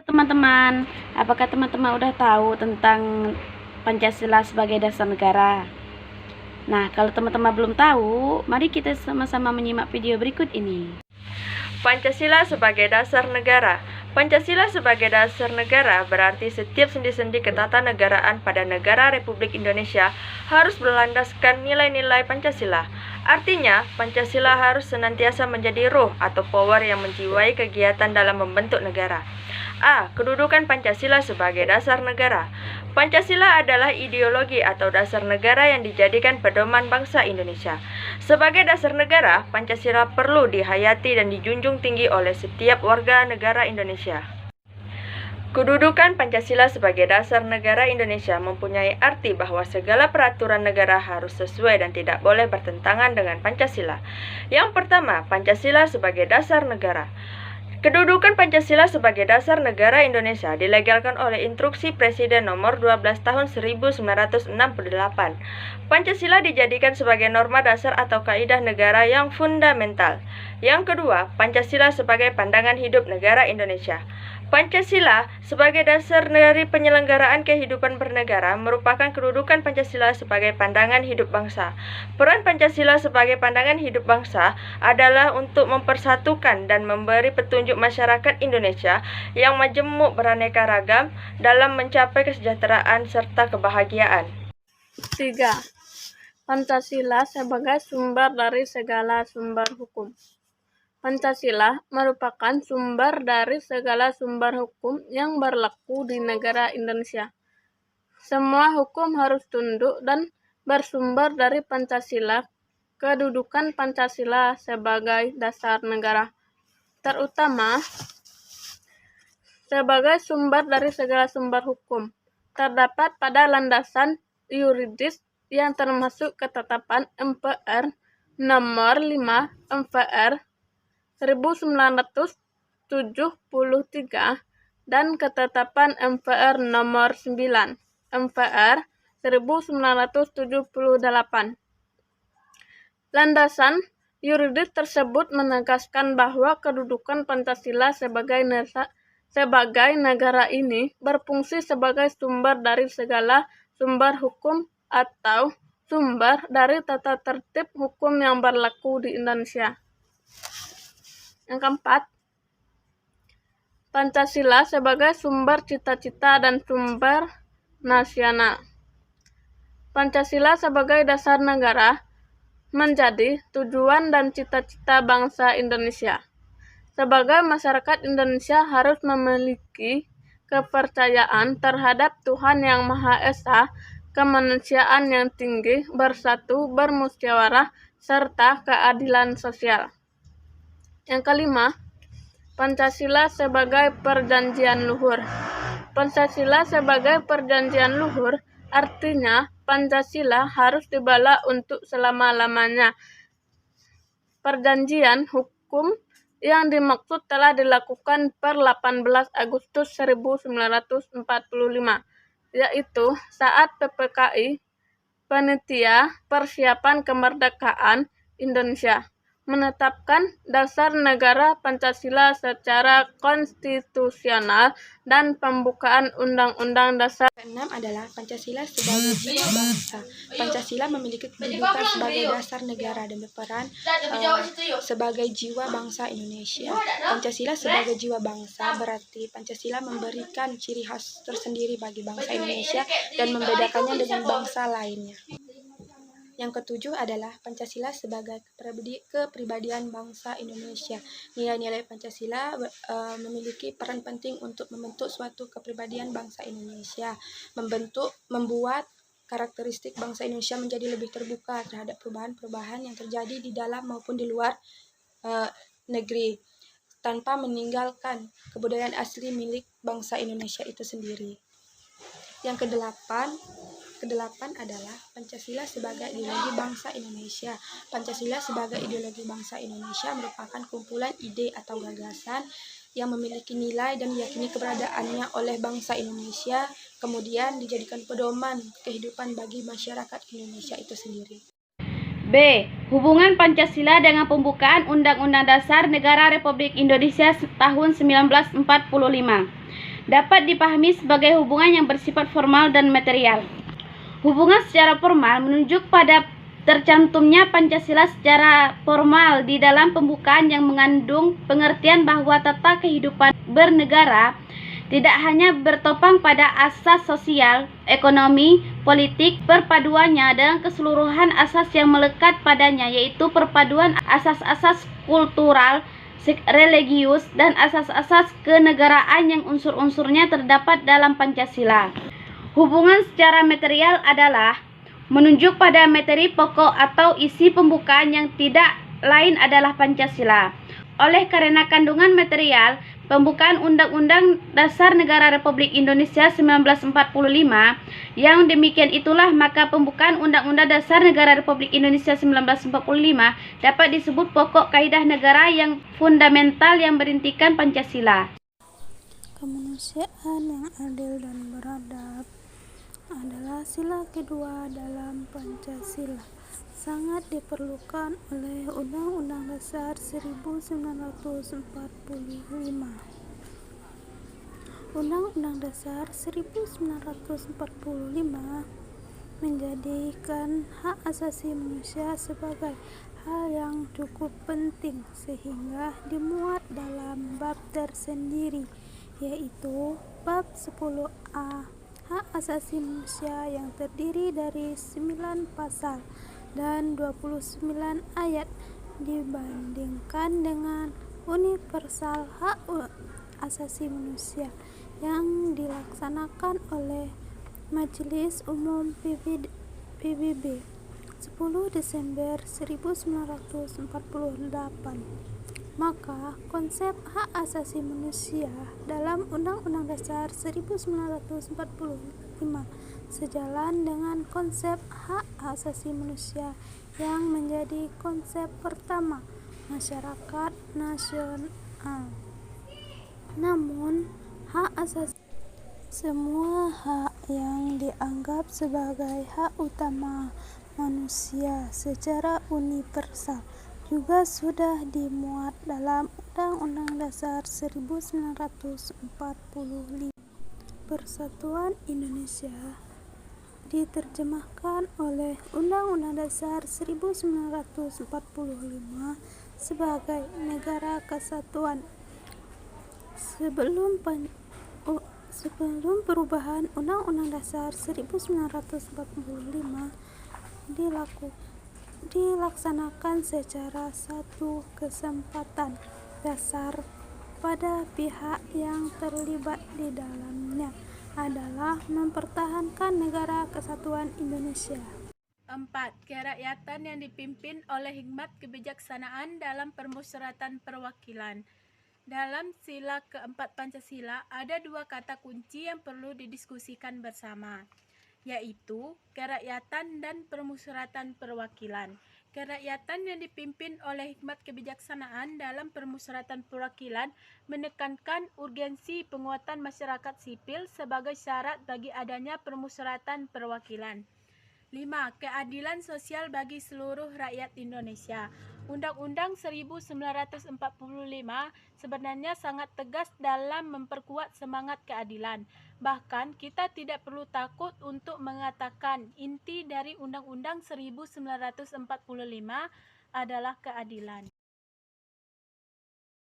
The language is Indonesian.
Teman-teman, apakah teman-teman udah tahu tentang Pancasila sebagai dasar negara? Nah, kalau teman-teman belum tahu, mari kita sama-sama menyimak video berikut ini. Pancasila sebagai dasar negara. Pancasila sebagai dasar negara berarti setiap sendi-sendi ketatanegaraan pada negara Republik Indonesia harus berlandaskan nilai-nilai Pancasila. Artinya, Pancasila harus senantiasa menjadi ruh atau power yang menjiwai kegiatan dalam membentuk negara. A. Kedudukan Pancasila sebagai dasar negara. Pancasila adalah ideologi atau dasar negara yang dijadikan pedoman bangsa Indonesia. Sebagai dasar negara, Pancasila perlu dihayati dan dijunjung tinggi oleh setiap warga negara Indonesia. Kedudukan Pancasila sebagai dasar negara Indonesia mempunyai arti bahwa segala peraturan negara harus sesuai dan tidak boleh bertentangan dengan Pancasila. Yang pertama, Pancasila sebagai dasar negara. Kedudukan Pancasila sebagai dasar negara Indonesia dilegalkan oleh Instruksi Presiden Nomor 12 Tahun 1968. Pancasila dijadikan sebagai norma dasar atau kaidah negara yang fundamental. Yang kedua, Pancasila sebagai pandangan hidup negara Indonesia. Pancasila sebagai dasar dari penyelenggaraan kehidupan bernegara merupakan kedudukan Pancasila sebagai pandangan hidup bangsa. Peran Pancasila sebagai pandangan hidup bangsa adalah untuk mempersatukan dan memberi petunjuk masyarakat Indonesia yang majemuk beraneka ragam dalam mencapai kesejahteraan serta kebahagiaan. 3. Pancasila sebagai sumber dari segala sumber hukum. Pancasila merupakan sumber dari segala sumber hukum yang berlaku di negara Indonesia. Semua hukum harus tunduk dan bersumber dari Pancasila. Kedudukan Pancasila sebagai dasar negara, terutama sebagai sumber dari segala sumber hukum, terdapat pada landasan yuridis yang termasuk ketetapan MPR Nomor 5 MPR 1973 dan ketetapan MPR Nomor 9 MPR 1978. Landasan yuridis tersebut menegaskan bahwa kedudukan Pancasila sebagai negara ini berfungsi sebagai sumber dari segala sumber hukum atau sumber dari tata tertib hukum yang berlaku di Indonesia. Yang keempat, Pancasila sebagai sumber cita-cita dan sumber nasional. Pancasila sebagai dasar negara menjadi tujuan dan cita-cita bangsa Indonesia. Sebagai masyarakat Indonesia harus memiliki kepercayaan terhadap Tuhan Yang Maha Esa, kemanusiaan yang tinggi, bersatu, bermusyawarah, serta keadilan sosial. Yang kelima, Pancasila sebagai perjanjian luhur. Pancasila sebagai perjanjian luhur artinya Pancasila harus dibela untuk selama-lamanya. Perjanjian hukum yang dimaksud telah dilakukan per 18 Agustus 1945, yaitu saat PPKI, Panitia Persiapan Kemerdekaan Indonesia, menetapkan dasar negara Pancasila secara konstitusional dan pembukaan Undang-Undang Dasar. Keenam adalah Pancasila sebagai jiwa bangsa. Pancasila memiliki kedudukan sebagai dasar negara dan berperan sebagai jiwa bangsa Indonesia. Pancasila sebagai jiwa bangsa berarti Pancasila memberikan ciri khas tersendiri bagi bangsa Indonesia dan membedakannya dengan bangsa lainnya. Yang ketujuh adalah Pancasila sebagai kepribadian bangsa Indonesia. Nilai-nilai Pancasila memiliki peran penting untuk membentuk suatu kepribadian bangsa Indonesia, membuat karakteristik bangsa Indonesia menjadi lebih terbuka terhadap perubahan-perubahan yang terjadi di dalam maupun di luar negeri, tanpa meninggalkan kebudayaan asli milik bangsa Indonesia itu sendiri. Yang kedelapan adalah Pancasila sebagai ideologi bangsa Indonesia. Pancasila sebagai ideologi bangsa Indonesia merupakan kumpulan ide atau gagasan yang memiliki nilai dan diyakini keberadaannya oleh bangsa Indonesia, kemudian dijadikan pedoman kehidupan bagi masyarakat Indonesia itu sendiri. B. Hubungan Pancasila dengan pembukaan Undang-Undang Dasar Negara Republik Indonesia tahun 1945. dapat dipahami sebagai hubungan yang bersifat formal dan material. Hubungan secara formal menunjuk pada tercantumnya Pancasila secara formal di dalam pembukaan yang mengandung pengertian bahwa tata kehidupan bernegara tidak hanya bertopang pada asas sosial, ekonomi, politik, perpaduannya dengan keseluruhan asas yang melekat padanya, yaitu perpaduan asas-asas kultural, religius, dan asas-asas kenegaraan yang unsur-unsurnya terdapat dalam Pancasila. Hubungan secara material adalah menunjuk pada materi pokok atau isi pembukaan yang tidak lain adalah Pancasila. Oleh karena kandungan material, pembukaan Undang-Undang Dasar Negara Republik Indonesia 1945, yang demikian itulah maka pembukaan Undang-Undang Dasar Negara Republik Indonesia 1945 dapat disebut pokok kaidah negara yang fundamental yang berintikan Pancasila. Kemanusiaan yang adil dan beradab adalah sila kedua dalam Pancasila, sangat diperlukan oleh Undang-Undang Dasar 1945. Undang-Undang Dasar 1945 menjadikan hak asasi manusia sebagai hal yang cukup penting sehingga dimuat dalam bab tersendiri, yaitu bab 10A, hak asasi manusia, yang terdiri dari 9 pasal dan 29 ayat, dibandingkan dengan universal hak asasi manusia yang dilaksanakan oleh Majelis Umum PBB 10 Desember 1948. Maka konsep hak asasi manusia dalam Undang-Undang Dasar 1945 sejalan dengan konsep hak asasi manusia yang menjadi konsep pertama masyarakat nasional. Namun, hak asasi semua hak yang dianggap sebagai hak utama manusia secara universal juga sudah dimuat dalam Undang-Undang Dasar 1945. Persatuan Indonesia diterjemahkan oleh Undang-Undang Dasar 1945 sebagai negara kesatuan. Sebelum perubahan Undang-Undang Dasar 1945 dilaksanakan secara satu kesempatan dasar pada pihak yang terlibat di dalamnya adalah mempertahankan negara kesatuan Indonesia. 4. Kerakyatan yang dipimpin oleh hikmat kebijaksanaan dalam permusyawaratan perwakilan. Dalam sila keempat Pancasila ada dua kata kunci yang perlu didiskusikan bersama, yaitu kerakyatan dan permusyawaratan perwakilan. Kerakyatan yang dipimpin oleh hikmat kebijaksanaan dalam permusyawaratan perwakilan menekankan urgensi penguatan masyarakat sipil sebagai syarat bagi adanya permusyawaratan perwakilan. 5. Keadilan sosial bagi seluruh rakyat Indonesia. Undang-Undang 1945 sebenarnya sangat tegas dalam memperkuat semangat keadilan. Bahkan kita tidak perlu takut untuk mengatakan inti dari Undang-Undang 1945 adalah keadilan.